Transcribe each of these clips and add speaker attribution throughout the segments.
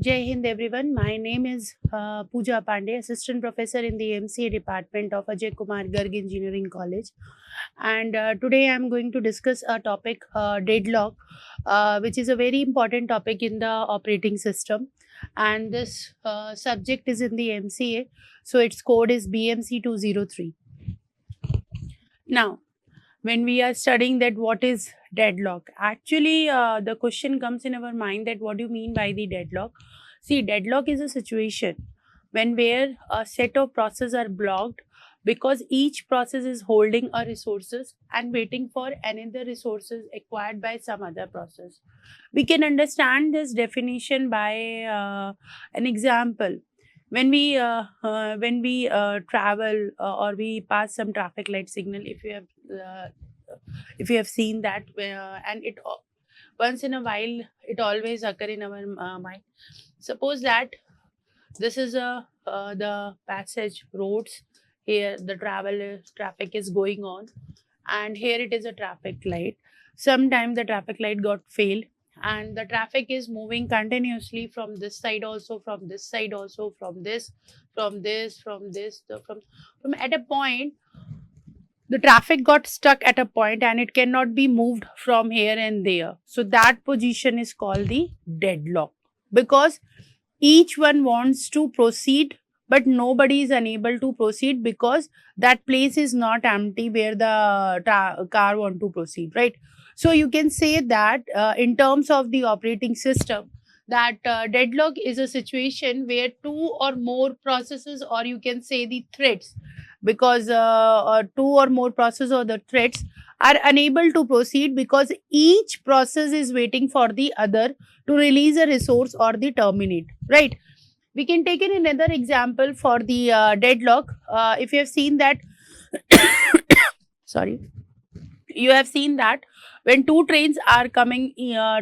Speaker 1: Jai Hind everyone. My name is Pooja Pandey, Assistant Professor in the MCA Department of Ajay Kumar Garg Engineering College. And today I am going to discuss a topic, deadlock, which is a very important topic in the operating system. And this subject is in the MCA, so its code is BMC 203. Now, when we are studying that what is deadlock, actually the question comes in our mind that what do you mean by the deadlock. See, deadlock is a situation when where a set of processes are blocked because each process is holding a resources and waiting for another resources acquired by some other process. We can understand this definition by an example. When we travel or we pass some traffic light signal, if you have seen that, and it once in a while it always occur in our mind. Suppose that this is the passage roads. Here the traffic is going on, and here it is a traffic light. Sometime the traffic light got failed, and the traffic is moving continuously from this side also, from this side also, from at a point the traffic got stuck at a point and it cannot be moved from here and there. So that position is called the deadlock, because each one wants to proceed but nobody is unable to proceed because that place is not empty where the car want to proceed, right? So you can say that in terms of the operating system, that deadlock is a situation where two or more processes, or you can say the threads, because two or more processes or the threads are unable to proceed because each process is waiting for the other to release a resource or the terminate, right? We can take in another example for the deadlock. If you have seen that sorry, you have seen that when two trains are coming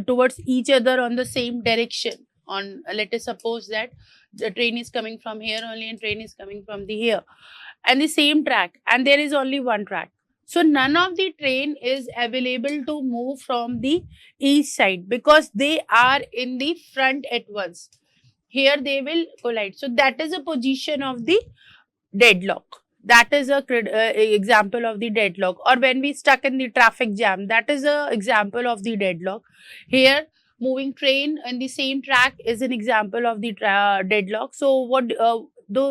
Speaker 1: towards each other on the same direction, on let us suppose that the train is coming from here only and train is coming from the here, and the same track, and there is only one track. So none of the train is available to move from the east side because they are in the front at once. Here they will collide. So that is a position of the deadlock. That is a example of the deadlock. Or when we stuck in the traffic jam, that is a example of the deadlock. Here moving train on the same track is an example of the deadlock. So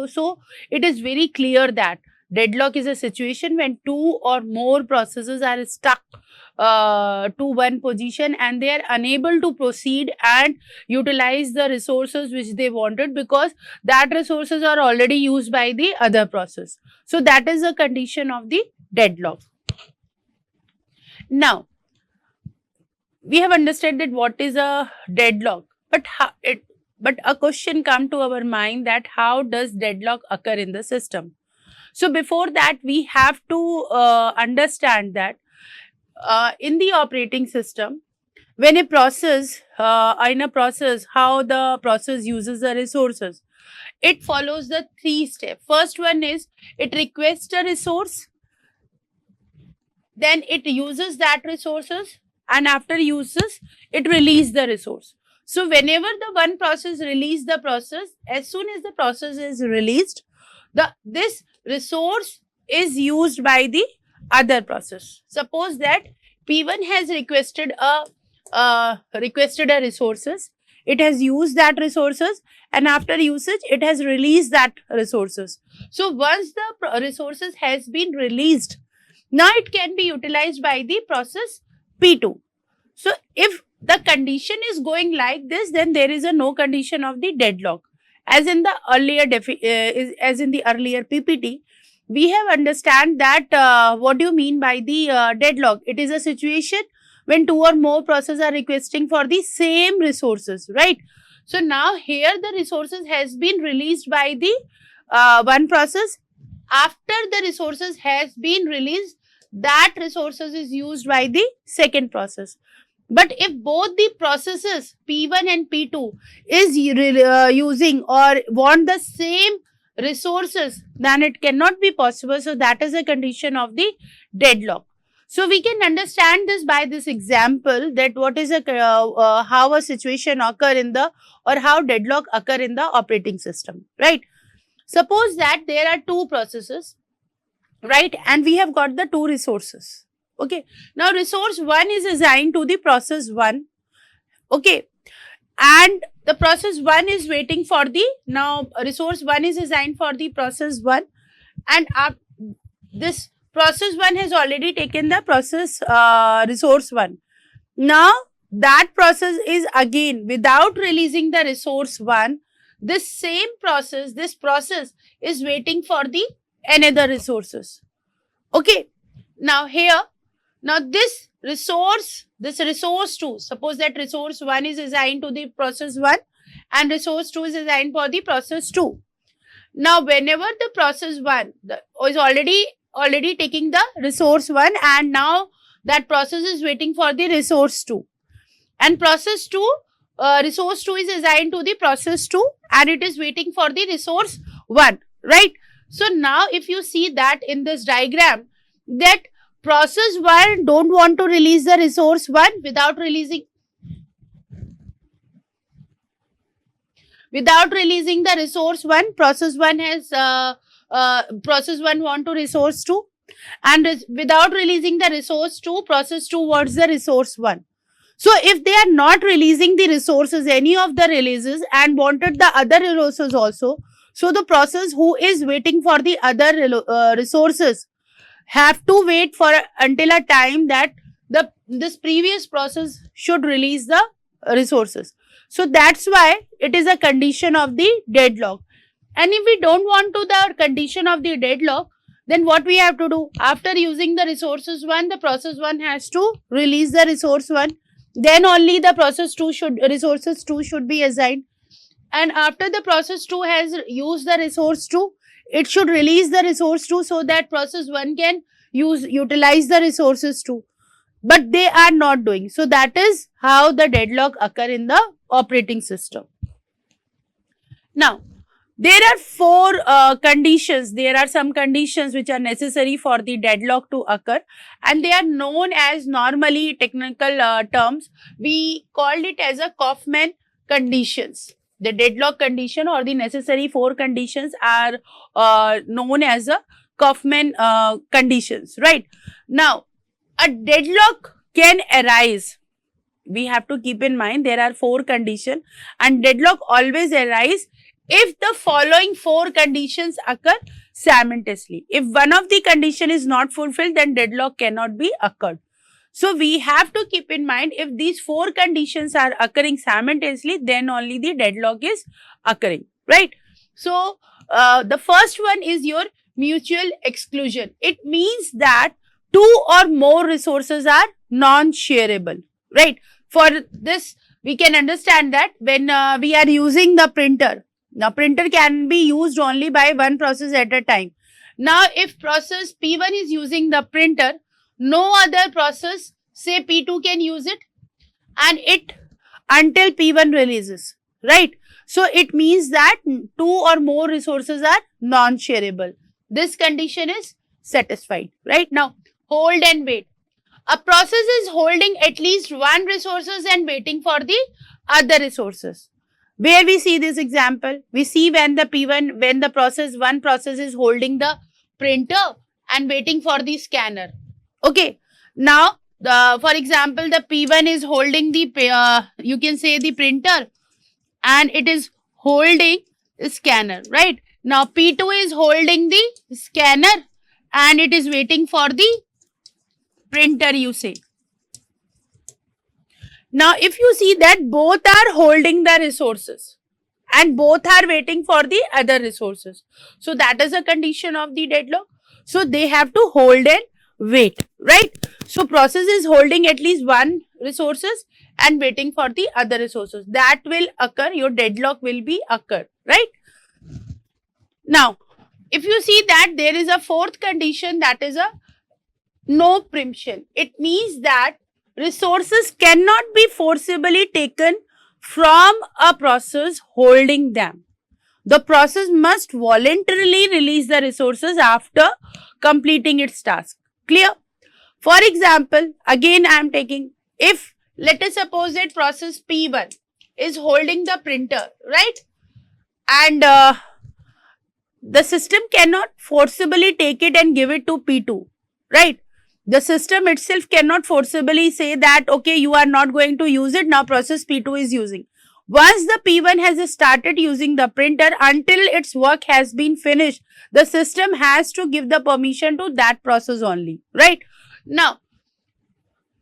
Speaker 1: so it is very clear that deadlock is a situation when two or more processes are stuck to one position and they are unable to proceed and utilize the resources which they wanted because that resources are already used by the other process. So that is the condition of the deadlock. Now, we have understood that what is a deadlock, but a question come to our mind that how does deadlock occur in the system? So before that, we have to understand that in the operating system, when a process, how the process uses the resources, it follows the three steps. First one is it requests a resource, then it uses that resources, and after uses, it releases the resource. So whenever the one process release the process, as soon as the process is released, this resource is used by the other process. Suppose that P1 has requested a resources, it has used that resources, and after usage it has released that resources. So once the resources has been released, now it can be utilized by the process P2. So if the condition is going like this, then there is a no condition of the deadlock. As in the earlier PPT, we have understand that what do you mean by the deadlock? It is a situation when two or more processes are requesting for the same resources, right? So now here the resources has been released by the one process. After the resources has been released, that resources is used by the second process. But if both the processes P1 and P2 is using or want the same resources, then it cannot be possible. So that is a condition of the deadlock. So we can understand this by this example, that what is how a situation occur in the, or how deadlock occur in the operating system, right? Suppose that there are two processes, right, and we have got the two resources. Okay, now resource 1 is assigned to the process 1. Okay, and the process 1 is waiting for the, now resource 1 is assigned for the process 1, and this process 1 has already taken the process resource 1. Now that process is again, without releasing the resource 1, this same process, this process is waiting for the another resources. Okay, now here, now this resource 2, suppose that resource 1 is assigned to the process 1 and resource 2 is assigned for the process 2. Now whenever the process 1 is already taking the resource 1, and now that process is waiting for the resource 2, and process 2, resource 2 is assigned to the process 2 and it is waiting for the resource 1, right? So now if you see that in this diagram, that process 1 don't want to release the resource 1, without releasing the resource 1, process 1 has process 1 want to resource 2, and without releasing the resource 2, process 2 wants the resource 1. So if they are not releasing the resources, any of the releases, and wanted the other resources also, so the process who is waiting for the other resources have to wait for until a time that this previous process should release the resources. So that's why it is a condition of the deadlock. And if we don't want to the condition of the deadlock, then what we have to do? After using the resources 1, the process 1 has to release the resource 1. Then only the resources 2 should be assigned. And after the process 2 has used the resource 2, it should release the resource 2 so that process 1 can utilize the resources 2. But they are not doing. So that is how the deadlock occur in the operating system. Now, there are 4 conditions. There are some conditions which are necessary for the deadlock to occur, and they are known as, normally technical terms, we called it as a Kaufman conditions. The deadlock condition or the necessary 4 conditions are known as a Kaufman conditions, right? Now, a deadlock can arise. We have to keep in mind there are 4 conditions, and deadlock always arise if the following 4 conditions occur simultaneously. If one of the condition is not fulfilled, then deadlock cannot be occurred. So we have to keep in mind, if these 4 conditions are occurring simultaneously, then only the deadlock is occurring, right? So the first one is your mutual exclusion. It means that 2 or more resources are non-shareable, right? For this, we can understand that when we are using the printer, now printer can be used only by one process at a time. Now if process P1 is using the printer, no other process, say P2, can use it, and it until P1 releases, right? So it means that 2 or more resources are non-shareable. This condition is satisfied, right? Now hold and wait. A process is holding at least one resources and waiting for the other resources. Where we see this example, we see when the P1, when the one process is holding the printer and waiting for the scanner. Okay, now for example, the P1 is holding the you can say the printer, and it is holding the scanner, right? Now P2 is holding the scanner and it is waiting for the printer, you say. Now if you see that both are holding the resources and both are waiting for the other resources, so that is a condition of the deadlock. So they have to hold and wait, right? So process is holding at least one resources and waiting for the other resources. That will occur, your deadlock will be occur, right? Now if you see that there is a 4th condition, that is a no preemption. It means that resources cannot be forcibly taken from a process holding them. The process must voluntarily release the resources after completing its task. Clear? For example, again I am taking, if let us suppose that process P1 is holding the printer, right? And the system cannot forcibly take it and give it to P2, right? The system itself cannot forcibly say that, okay, you are not going to use it, now process P2 is using. Once the P1 has started using the printer, until its work has been finished, the system has to give the permission to that process only, right? Now,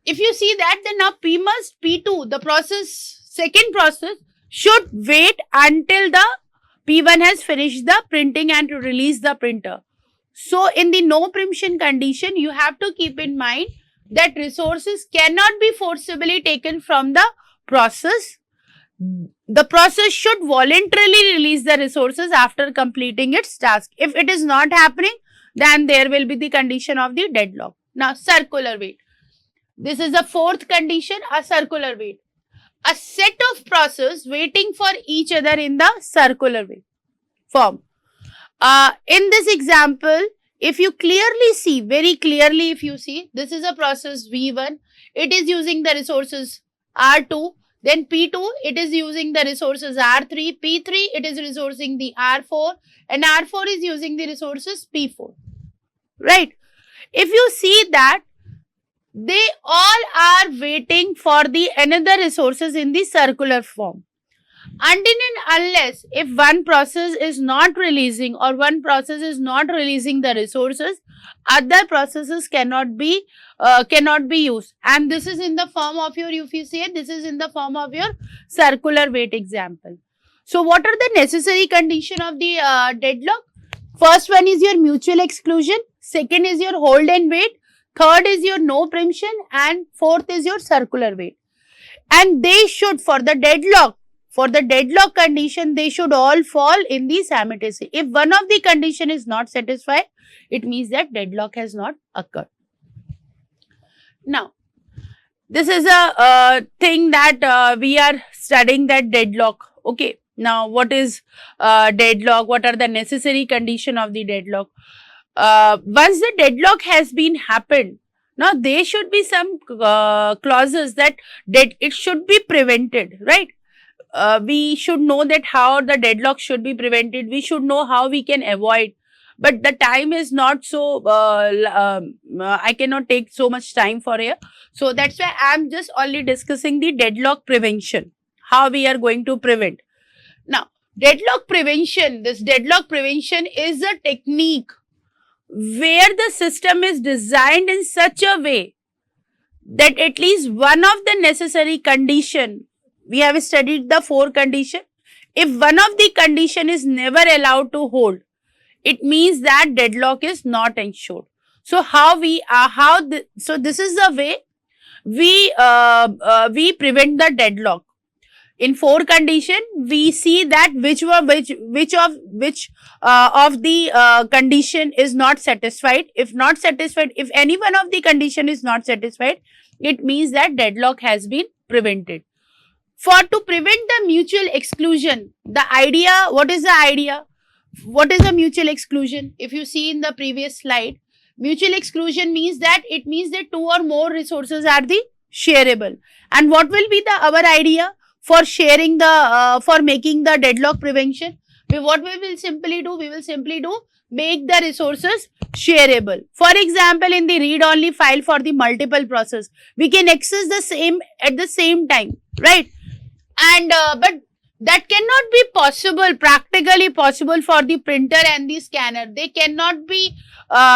Speaker 1: if you see that, then now P2, the process, second process, should wait until the P1 has finished the printing and to release the printer. So, in the no preemption condition, you have to keep in mind that resources cannot be forcibly taken from the process. The process should voluntarily release the resources after completing its task. If it is not happening, then there will be the condition of the deadlock. Now, circular wait. This is the fourth condition, a circular wait. A set of processes waiting for each other in the circular wait form. In this example, if you clearly see, very clearly if you see, this is a process V1, it is using the resources R2, then P2, it is using the resources R3, P3, it is resourcing the R4, and R4 is using the resources P4, right? If you see that, they all are waiting for the another resources in the circular form. Until and unless if one process is not releasing or one process is not releasing the resources, other processes cannot be used. And this is in the form of your, if you say, this is in the form of your circular wait example. So what are the necessary condition of the deadlock? First one is your mutual exclusion. Second is your hold and wait. Third is your no preemption, and fourth is your circular wait. And they should, for the deadlock condition, they should all fall in the simultaneously. If one of the condition is not satisfied, it means that deadlock has not occurred. Now, this is a thing that we are studying, that deadlock. Okay. Now, what is deadlock? What are the necessary condition of the deadlock? Once the deadlock has been happened, now there should be some clauses that it should be prevented, right? We should know that how the deadlock should be prevented. We should know how we can avoid. But the time is not so, I cannot take so much time for here. So that's why I am just only discussing the deadlock prevention, how we are going to prevent. Now, deadlock prevention, this deadlock prevention is a technique where the system is designed in such a way that at least one of the necessary condition, we have studied the 4 conditions. If one of the condition is never allowed to hold, it means that deadlock is not ensured. So so this is the way we prevent the deadlock. In 4 condition, we see that which of the condition is not satisfied. If not satisfied, if any one of the condition is not satisfied, it means that deadlock has been prevented. To prevent the mutual exclusion, the idea, what is the idea? What is a mutual exclusion? If you see in the previous slide, mutual exclusion means that it means that 2 or more resources are the shareable. And what will be the our idea for sharing the for making the deadlock prevention? What we will simply do, make the resources shareable. For example, in the read-only file for the multiple process, we can access the same at the same time, right? And but that cannot be possible, practically possible for the printer and the scanner. They cannot be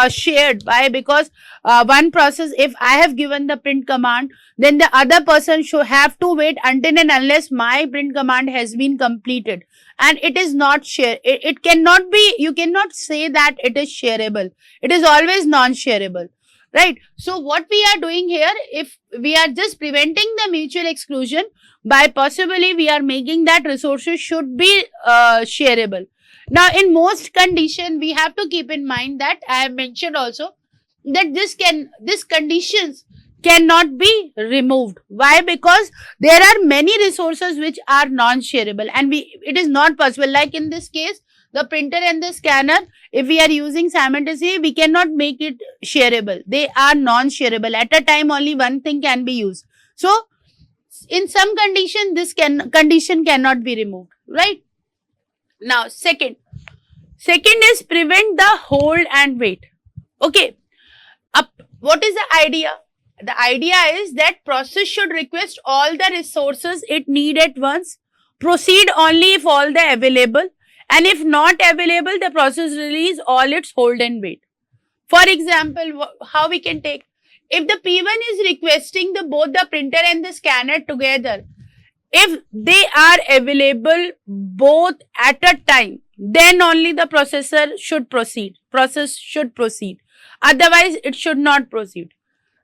Speaker 1: shared. Why? Because one process, if I have given the print command, then the other person should have to wait until and unless my print command has been completed. And it is not shared. It cannot be, you cannot say that it is shareable. It is always non-shareable, right? So what we are doing here, if we are just preventing the mutual exclusion, by possibly we are making that resources should be shareable. Now, in most condition, we have to keep in mind that I have mentioned also that this conditions cannot be removed. Why? Because there are many resources which are non-shareable, and it is not possible. Like in this case, the printer and the scanner, if we are using simultaneously, we cannot make it shareable. They are non-shareable. At a time, only one thing can be used. So, in some condition, this condition cannot be removed, right? Now, second is prevent the hold and wait. Okay. What is the idea? The idea is that process should request all the resources it need at once, proceed only if all the available, and if not available, the process release all its hold and wait. For example, how we can take, if the P1 is requesting both the printer and the scanner together, if they are available both at a time, then only the process should proceed. Otherwise, it should not proceed,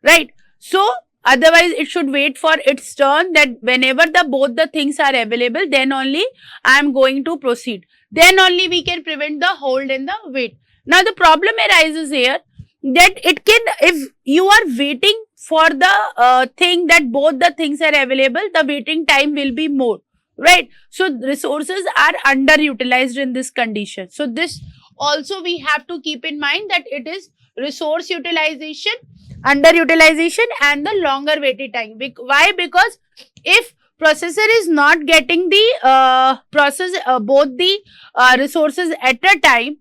Speaker 1: right? So, otherwise, it should wait for its turn, that whenever both the things are available, then only I am going to proceed. Then only we can prevent the hold and the wait. Now, the problem arises here that it can, if you are waiting for the thing that both the things are available, the waiting time will be more, right? So, resources are underutilized in this condition. So, this also we have to keep in mind that it is resource utilization, underutilization, and the longer waiting time. Why? Because if processor is not getting the both the resources at a time,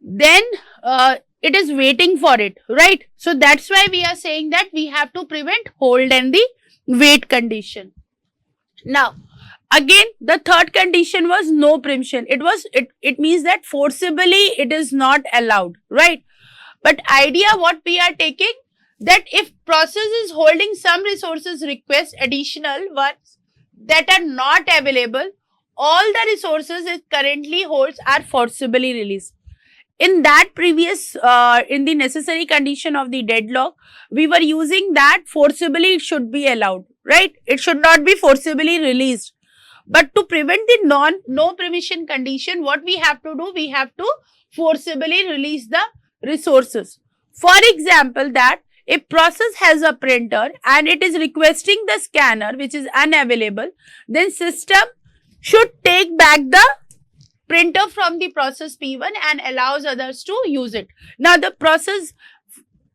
Speaker 1: then it is waiting for it, right? So that's why we are saying that we have to prevent hold and the wait condition. Now, again, the third condition was no preemption. It means that forcibly it is not allowed, right? But idea what we are taking, that if process is holding some resources request additional ones that are not available, all the resources it currently holds are forcibly released. In that previous, in the necessary condition of the deadlock, we were using that forcibly it should be allowed, right? It should not be forcibly released. But to prevent the no permission condition, what we have to do, we have to forcibly release the resources. For example, that if process has a printer and it is requesting the scanner which is unavailable, then system should take back the printer from the process P1 and allows others to use it. Now the process,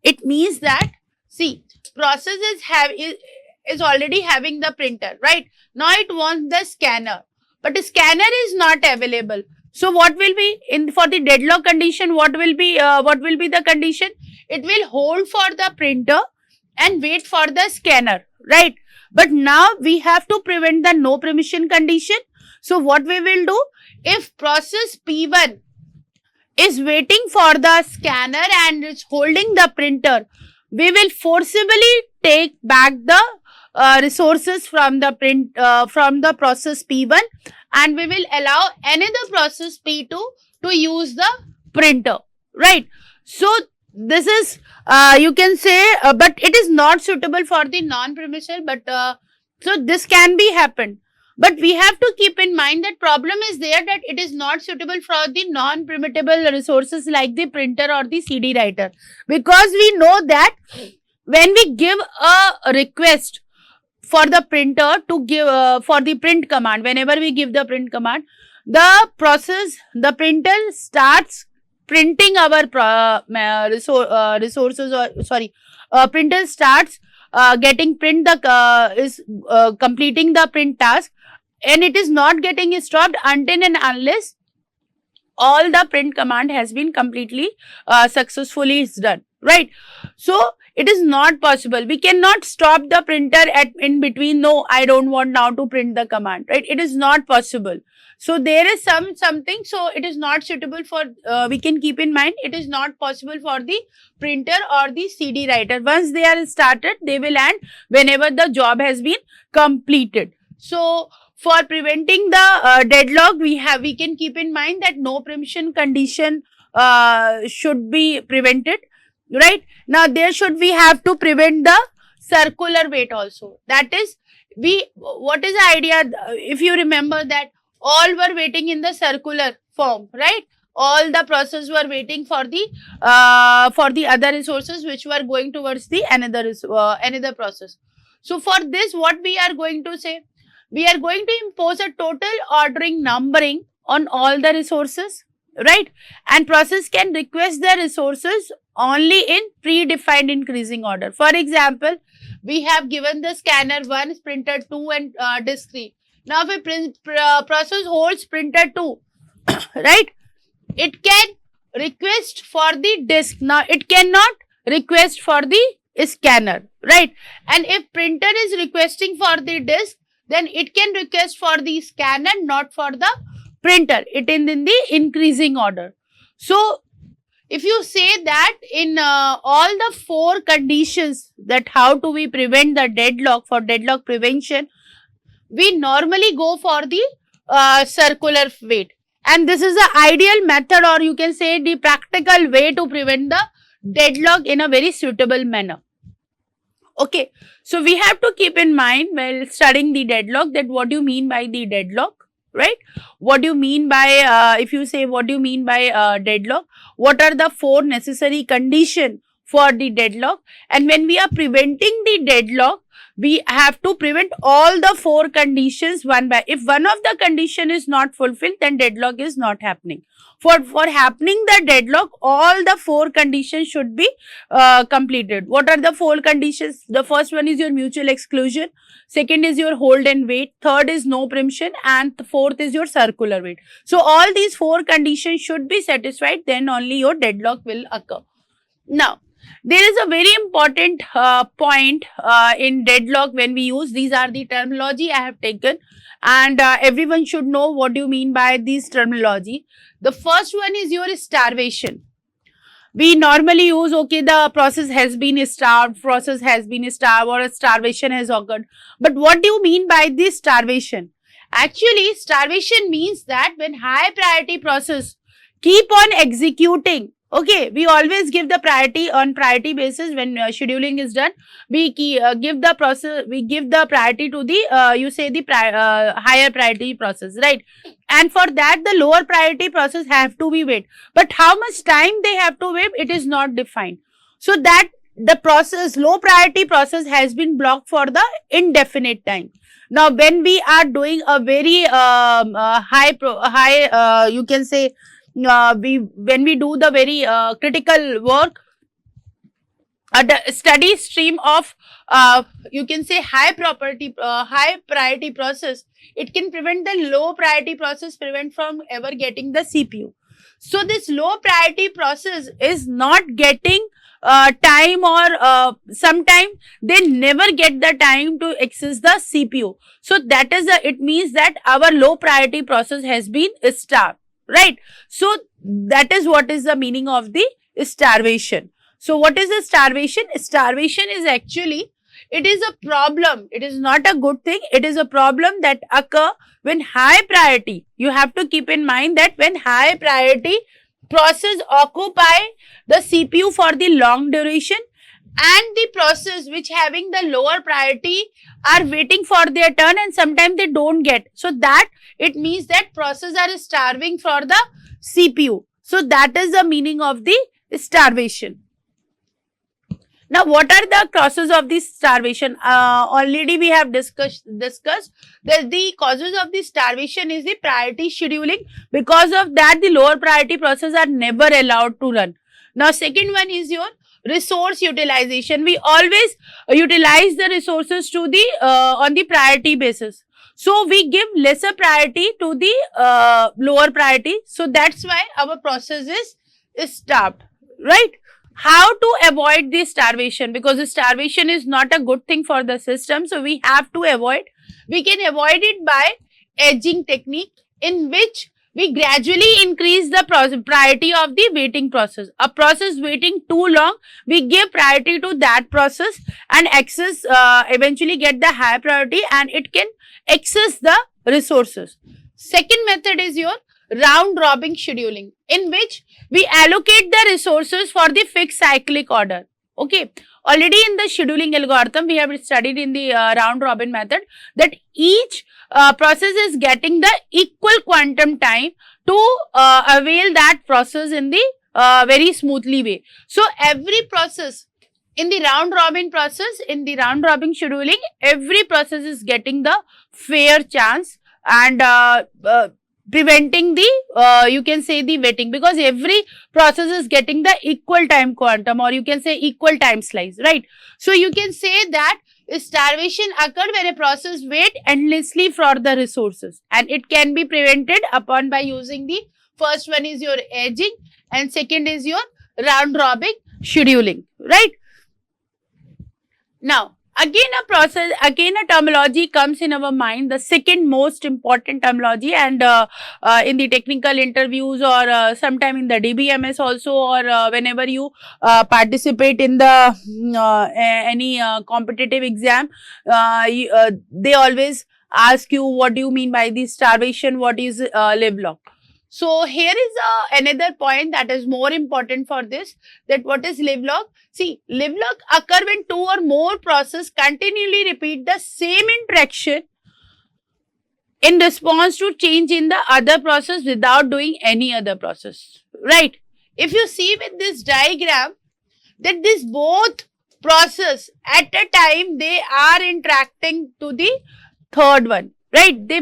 Speaker 1: it means that, see, process is already having the printer, right? Now it wants the scanner, but the scanner is not available. So what will be for the deadlock condition? What will be the condition? It will hold for the printer and wait for the scanner, right? But now we have to prevent the no permission condition. So what we will do, if process P1 is waiting for the scanner and is holding the printer, we will forcibly take back the resources from the process P1, and we will allow another process P2 to use the printer, right? So this is, you can say, but it is not suitable for the non-premissible, but so this can be happened. But we have to keep in mind that problem is there, that it is not suitable for the non-permittable resources like the printer or the CD writer, because we know that when we give a request for the printer to give for the print command, whenever we give the print command, the printer starts printing our resources, or sorry, printer starts getting print completing the print task, and it is not getting stopped until and unless all the print command has been completely successfully done, right? So it is not possible. We cannot stop the printer in between. No, I don't want now to print the command, right? It is not possible. So there is something. So it is not suitable for. We can keep in mind it is not possible for the printer or the CD writer. Once they are started, they will end whenever the job has been completed. So for preventing the deadlock, we can keep in mind that no permission condition should be prevented. Right now, we have to prevent the circular wait also. That is, what is the idea? If you remember that all were waiting in the circular form, right? All the process were waiting for the other resources which were going towards the another process. So for this, what we are going to say? We are going to impose a total ordering numbering on all the resources, right? And process can request the resources only in predefined increasing order. For example, we have given the scanner 1, printer 2 and disk 3. Now if a process holds printer 2, right, it can request for the disk. Now it cannot request for the scanner, right? And if printer is requesting for the disk, then it can request for the scanner, not for the printer. It is in the increasing order. So if you say that in all the 4 conditions, that how do we prevent the deadlock, for deadlock prevention, we normally go for the circular wait. And this is the ideal method, or you can say the practical way to prevent the deadlock in a very suitable manner. Okay, so we have to keep in mind while studying the deadlock that what do you mean by the deadlock, right? What do you mean by, if you say what do you mean by deadlock, what are the 4 necessary conditions for the deadlock? And when we are preventing the deadlock, we have to prevent all the 4 conditions one by. If one of the condition is not fulfilled, then deadlock is not happening. For happening the deadlock, all the 4 conditions should be completed. What are the 4 conditions? The first one is your mutual exclusion. Second is your hold and wait. Third is no preemption. And fourth is your circular wait. So all these 4 conditions should be satisfied, then only your deadlock will occur. Now, there is a very important point in deadlock when we use. These are the terminology I have taken, and everyone should know what do you mean by this terminology. The first one is your starvation. We normally use, okay, the process has been starved, or a starvation has occurred. But what do you mean by this starvation? Actually, starvation means that when high priority process keep on executing, okay, we always give the priority on priority basis. When scheduling is done, we give the process, we give the priority to the you say the higher priority process, right? And for that, the lower priority process have to be wait. But how much time they have to wait, it is not defined. So that the process, low priority process, has been blocked for the indefinite time. Now, when we are doing a very high, you can say, when we do the very critical work, the study stream of you can say high priority process, it can prevent the low priority process from ever getting the CPU. So this low priority process is not getting time, or sometime they never get the time to access the CPU. So that is it means that our low priority process has been starved. Right. So that is what is the meaning of the starvation. So what is the starvation? Starvation is actually, it is a problem. It is not a good thing. It is a problem that occur when high priority. You have to keep in mind that when high priority process occupy the CPU for the long duration, and the process which having the lower priority are waiting for their turn, and sometimes they don't get. So that it means that process are starving for the CPU. So that is the meaning of the starvation. Now, what are the causes of this starvation? Already we have discussed that the causes of the starvation is the priority scheduling. Because of that, the lower priority processes are never allowed to run. Now, second one is your resource utilization. We always utilize the resources to the on the priority basis. So we give lesser priority to the lower priority. So that's why our process is starved, right? How to avoid this starvation? Because the starvation is not a good thing for the system. So we have to avoid. We can avoid it by edging technique, in which we gradually increase the priority of the waiting process. A process waiting too long, we give priority to that process and access, eventually get the high priority, and it can access the resources. Second method is your round robin scheduling, in which we allocate the resources for the fixed cyclic order. Okay. Already in the scheduling algorithm, we have studied in the round robin method that each process is getting the equal quantum time to avail that process in the very smoothly way. So every process in the round robin process, in the round robin scheduling, every process is getting the fair chance, and preventing the you can say the wetting, because every process is getting the equal time quantum, or you can say equal time slice, right? So you can say that starvation occur when a process wait endlessly for the resources, and it can be prevented upon by using the first one is your edging, and second is your round robin scheduling, right? Now, again a terminology comes in our mind, the second most important terminology, and in the technical interviews, or sometime in the DBMS also, or whenever you participate in the any competitive exam, they always ask you, what do you mean by the starvation, what is live lock? So here is another point that is more important for this, that what is live lock? See, live lock occur when two or more processes continually repeat the same interaction in response to change in the other process without doing any other process, right? If you see with this diagram, that this both process at a time, they are interacting to the third one, right? They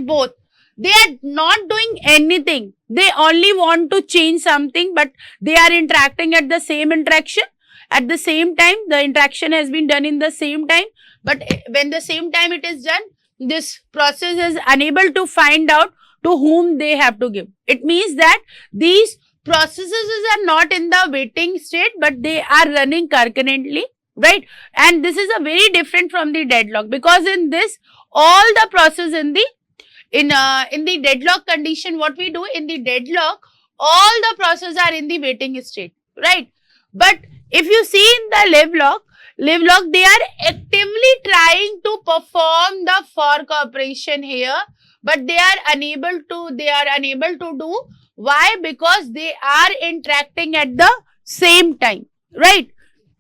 Speaker 1: are not doing anything. They only want to change something, but they are interacting at the same interaction. At the same time, the interaction has been done in the same time, but when the same time it is done, this process is unable to find out to whom they have to give. It means that these processes are not in the waiting state, but they are running concurrently, right? And this is a very different from the deadlock, because in this, all the process in the deadlock condition, what we do in the deadlock, all the processes are in the waiting state, right? But if you see in the live lock, they are actively trying to perform the fork operation here, but they are unable to do. Why? Because they are interacting at the same time, right?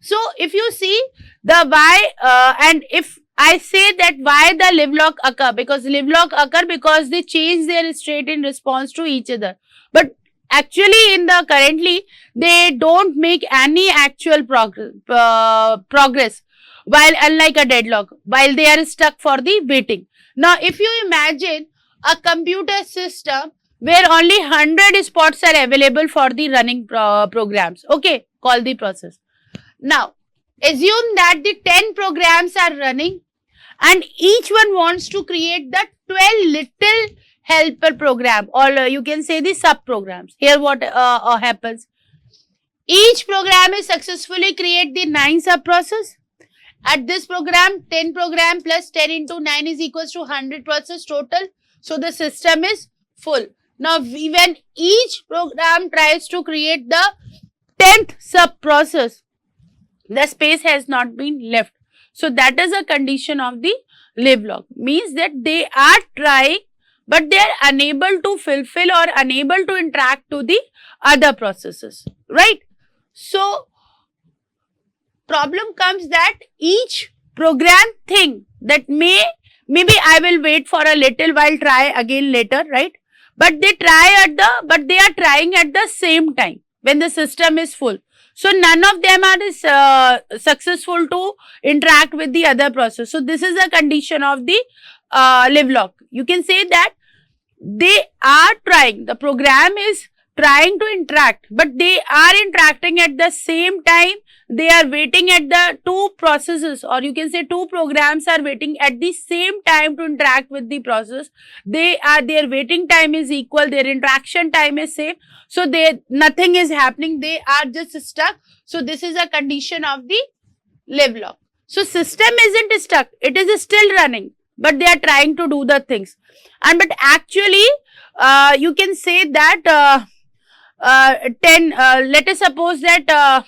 Speaker 1: So if you see the why, and if I say that why the live lock occur, because live lock occur because they change their state in response to each other. But actually in the currently, they don't make any actual progress, while unlike a deadlock, while they are stuck for the waiting. Now, if you imagine a computer system where only 100 spots are available for the running programs, okay, call the process. Now, assume that the 10 programs are running, and each one wants to create the 12 little helper program, or you can say the sub programs. Here what happens? Each program is successfully create the 9 sub process. At this program, 10 program plus 10 into 9 is equals to 100 process total. So the system is full. Now, when each program tries to create the 10th sub process, the space has not been left. So that is a condition of the live lock. Means that they are trying, but they are unable to fulfill or unable to interact to the other processes, right? So problem comes that each program think that maybe I will wait for a little while, try again later, right? But they are trying at the same time when the system is full. So none of them are successful to interact with the other process. So this is a condition of the live lock. You can say that they are trying, the program is trying to interact, but they are interacting at the same time. They are waiting at the two processes, or you can say two programs are waiting at the same time to interact with the process. Their waiting time is equal, their interaction time is same. So nothing is happening, they are just stuck. So this is a condition of the live lock. So system isn't stuck, it is still running, but they are trying to do the things. And but actually you can say that 10, let us suppose that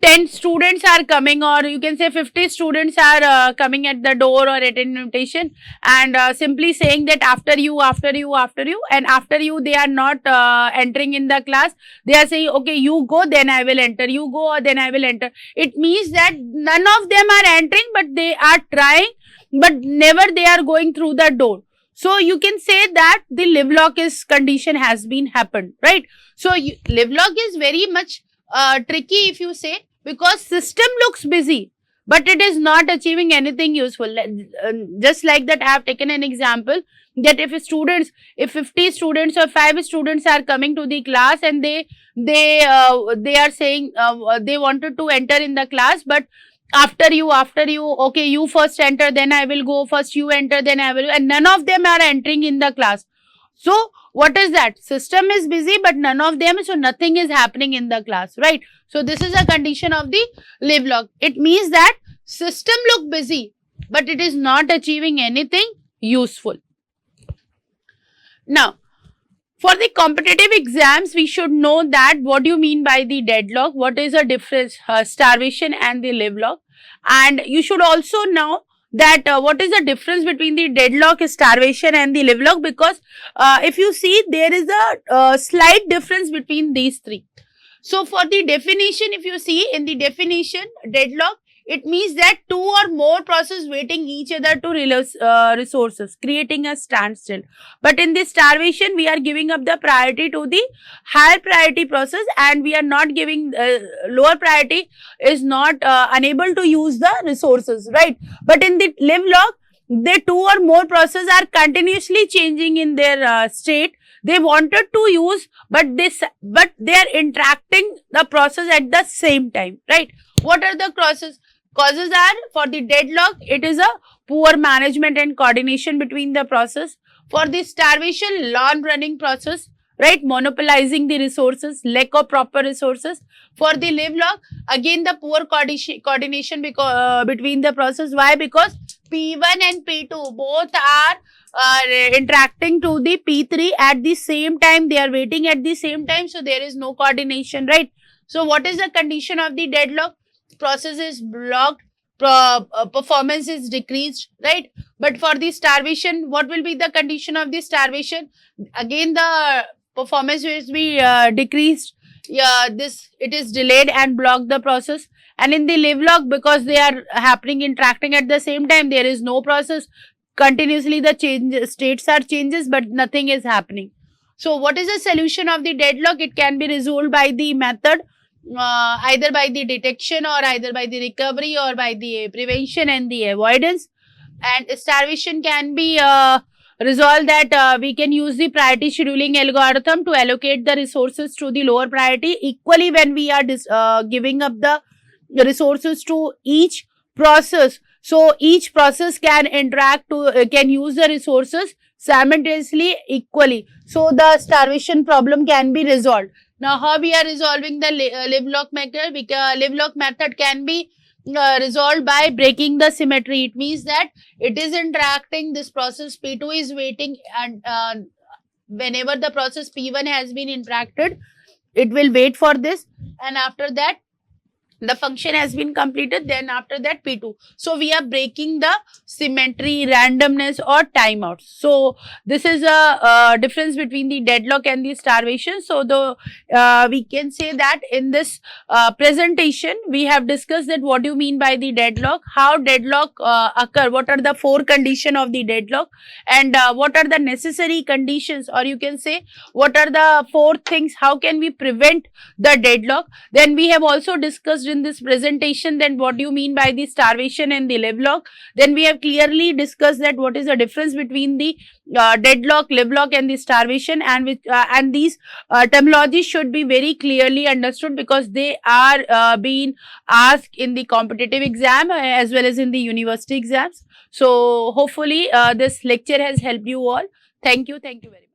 Speaker 1: 10 students are coming, or you can say 50 students are coming at the door or at an invitation, and simply saying that after you, and after you they are not entering in the class. They are saying, okay, you go, then I will enter, you go, then I will enter. It means that none of them are entering, but they are trying, but never they are going through the door. So you can say that the live lock is condition has been happened, right? So live lock is very much tricky if you say, because system looks busy, but it is not achieving anything useful. Just like that, I have taken an example that if 50 students or 5 students are coming to the class, and they are saying they wanted to enter in the class, but after you, okay, you first enter, then I will go, first you enter, then I will, and none of them are entering in the class. So what is that? System is busy, but none of them, so nothing is happening in the class, right? So this is a condition of the live log. It means that system look busy, but it is not achieving anything useful. Now, for the competitive exams, we should know that what do you mean by the deadlock, what is the difference, starvation and the live log. And you should also know that what is the difference between the deadlock, starvation and the live log, because if you see, there is a slight difference between these three. So for the definition, if you see in the definition, deadlock, it means that two or more processes waiting each other to release resources, creating a standstill. But in this starvation, we are giving up the priority to the higher priority process, and we are not giving lower priority is not unable to use the resources, right? But in the live log, the two or more processes are continuously changing in their state. They wanted to use, but they are interacting the process at the same time, right? What are the causes? Causes are, for the deadlock, it is a poor management and coordination between the process. For the starvation, long running process, right? Monopolizing the resources, lack of proper resources. For the live log, again the poor coordination between the process. Why? Because P1 and P2 both are interacting to the P3 at the same time. They are waiting at the same time, so there is no coordination, right? So what is the condition of the deadlock? Process is blocked, performance is decreased, right? But for the starvation, what will be the condition of the starvation? Again, the performance will be decreased. It is delayed and block the process. And in the live log, because they are interacting at the same time, there is no process. Continuously the states are changes, but nothing is happening. So what is the solution of the deadlock? It can be resolved by the method, either by the detection, or either by the recovery, or by the prevention and the avoidance. And starvation can be resolved that we can use the priority scheduling algorithm to allocate the resources to the lower priority equally when we are giving up the resources to each process. So each process can can use the resources simultaneously equally. So the starvation problem can be resolved. Now, how we are resolving the live log method? Live log method can be resolved by breaking the symmetry. It means that it is interacting, this process P2 is waiting, and whenever the process P1 has been interacted, it will wait for this, and after that the function has been completed, then after that P2. So we are breaking the symmetry, randomness or timeouts. So this is a difference between the deadlock and the starvation. So we can say that in this presentation we have discussed that what do you mean by the deadlock, how deadlock occur, what are the 4 conditions of the deadlock, and what are the necessary conditions, or you can say what are the 4 things, how can we prevent the deadlock. Then we have also discussed in this presentation then what do you mean by the starvation and the live log. Then we have clearly discussed that what is the difference between the deadlock, live log and the starvation, and these terminologies should be very clearly understood because they are being asked in the competitive exam as well as in the university exams. So hopefully this lecture has helped you all. Thank you very much.